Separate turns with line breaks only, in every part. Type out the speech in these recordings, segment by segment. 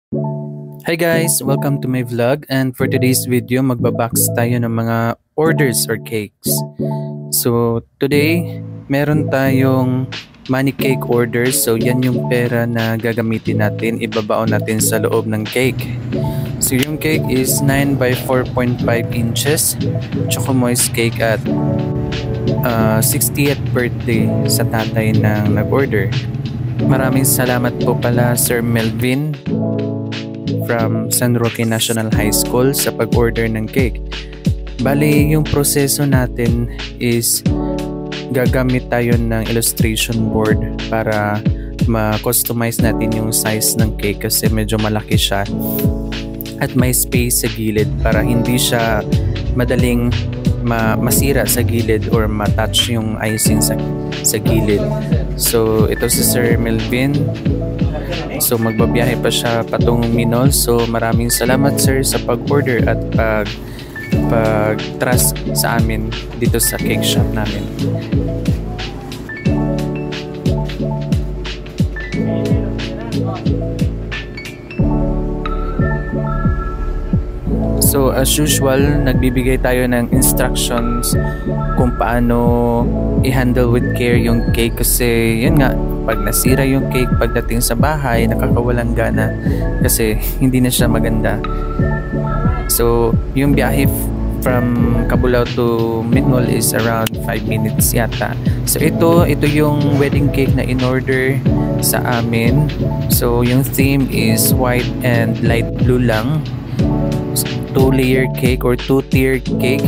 Hi guys! Welcome to my vlog, and for today's video magbabox tayo ng mga orders or cakes. So today meron tayong money cake orders. So yan yung pera na gagamitin natin, ibabaon natin sa loob ng cake. So yung cake is 9 by 4.5 inches Choco Moist cake at 60th birthday sa tatay ng nag-order. Maraming salamat po pala Sir Melvin from San Roque National High School sa pag-order ng cake. Bali, yung proseso natin is gagamit tayo ng illustration board para ma-customize natin yung size ng cake kasi medyo malaki siya at may space sa gilid para hindi siya madaling masira sa gilid or matouch yung icing sa gilid. So ito si Sir Melvin. So magbabiyahe pa siya patungong Minol. So maraming salamat sir sa pag-order at pag-trust sa amin dito sa cake shop namin. So as usual, nagbibigay tayo ng instructions kung paano i-handle with care yung cake kasi yun nga, pag nasira yung cake pagdating sa bahay, nakakawalang gana kasi hindi na siya maganda. So yung biyahe from Cabulao to Minol is around 5 minutes yata. So ito yung wedding cake na in-order sa amin. So yung theme is white and light blue lang. 2-layer cake or 2-tier cake.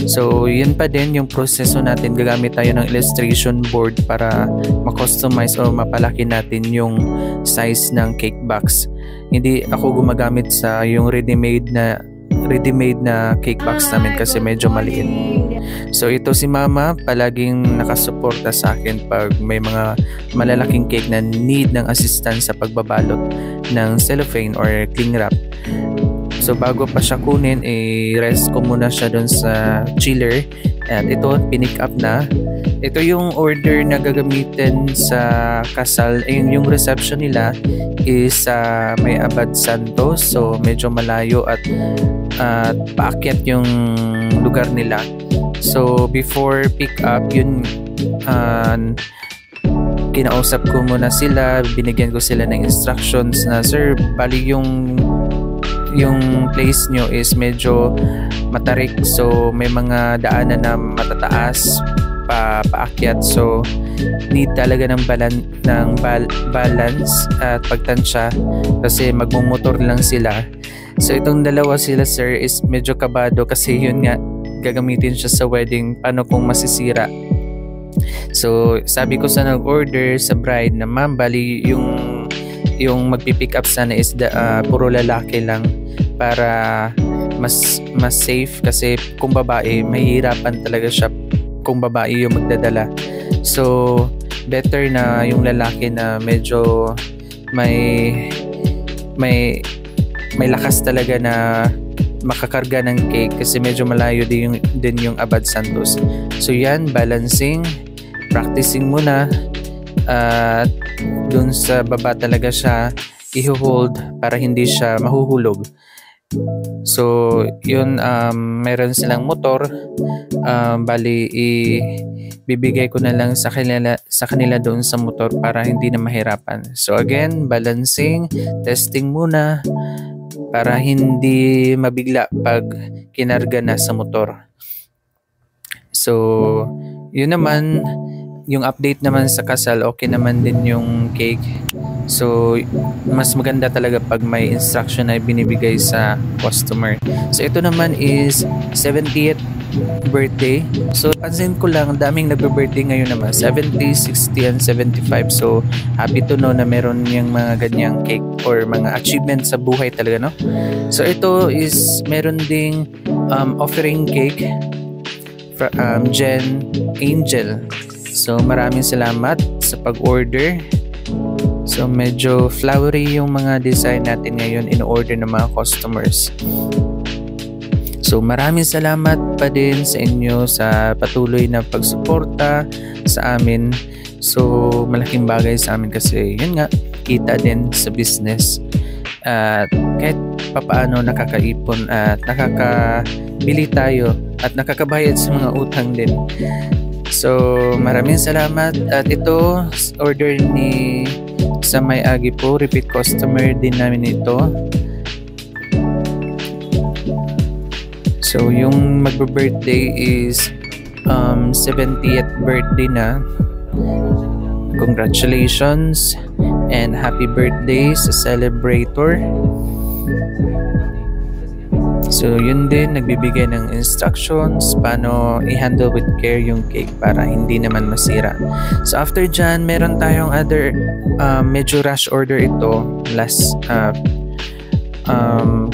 So yun pa din yung proseso natin, gagamit tayo ng illustration board para ma-customize o mapalaki natin yung size ng cake box. Hindi ako gumagamit sa yung ready-made na cake box namin kasi medyo maliit. So ito si mama, palaging nakasuporta sa akin pag may mga malalaking cake na need ng assistance sa pagbabalot ng cellophane or cling wrap. So bago pa siya kunin, rest ko muna siya doon sa chiller. At ito, pinick up na. Ito yung order na gagamitin sa kasal. Yung reception nila is sa may Abad Santos. So medyo malayo at paakyat yung lugar nila. So before pick up, yun kinausap ko muna sila. Binigyan ko sila ng instructions na, sir, bali yung place nyo is medyo matarik, so may mga daanan na matataas paakyat, so need talaga ng balance at pagtansya kasi magmumotor lang sila. So itong dalawa sila sir is medyo kabado kasi yun nga, gagamitin siya sa wedding, paano kung masisira. So sabi ko sa nag-order sa bride na, ma'am, bali yung magpipick up sana is puro lalaki lang para mas safe kasi kung babae mahihirapan talaga siya kung babae yung magdadala. So better na yung lalaki na medyo may lakas talaga na makakarga ng cake kasi medyo malayo din yung Abad Santos. So yan, balancing, practicing muna at dun sa baba talaga siya i-hold para hindi siya mahuhulog. So yun, meron silang motor, bali bibigay ko na lang sa kanila doon sa motor para hindi na mahirapan. So again, balancing, testing muna para hindi mabigla pag kinarga na sa motor. So yun naman, yung update naman sa kasal, okay naman din yung cake. So mas maganda talaga pag may instruction na binibigay sa customer. So ito naman is 70th birthday. So pansin ko lang, daming nagbe-birthday ngayon naman, 70, 60 and 75. So happy to know na meron yung mga ganyang cake or mga achievement sa buhay talaga, no? So ito is meron ding offering cake from Jen Angel. So maraming salamat sa pag-order. So medyo flowery yung mga design natin ngayon in-order ng mga customers. So maraming salamat pa din sa inyo sa patuloy na pagsuporta sa amin. So malaking bagay sa amin kasi yun nga, kita din sa business. At kahit papaano nakakaipon at nakakabili tayo at nakakabayad sa mga utang din. So maraming salamat. At ito order ni sa May Agi po, repeat customer din namin ito. So yung magbe-birthday is 70th birthday na. Congratulations and happy birthday sa celebrator. So yun din, nagbibigay ng instructions paano i-handle with care yung cake para hindi naman masira. So after dyan, meron tayong other medyo rush order ito. Last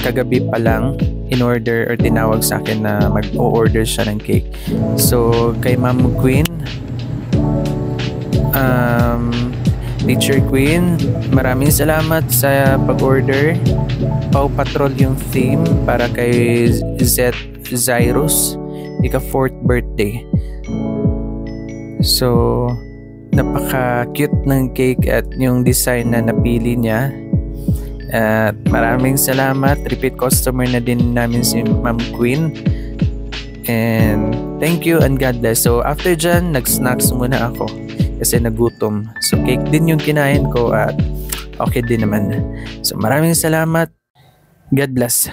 kagabi pa lang in order or tinawag sa akin na mag-o-order siya ng cake. So kay Ma'am Queen, Nature Queen, maraming salamat sa pag-order. Paw Patrol yung theme para kay Zyrus, ika 4th birthday. So napaka-cute ng cake at yung design na napili niya. At maraming salamat, repeat customer na din namin si Ma'am Queen. And thank you and God bless. So after dyan, nag-snacks muna ako kasi nagutom. So cake din yung kinain ko at okay din naman. So maraming salamat. God bless.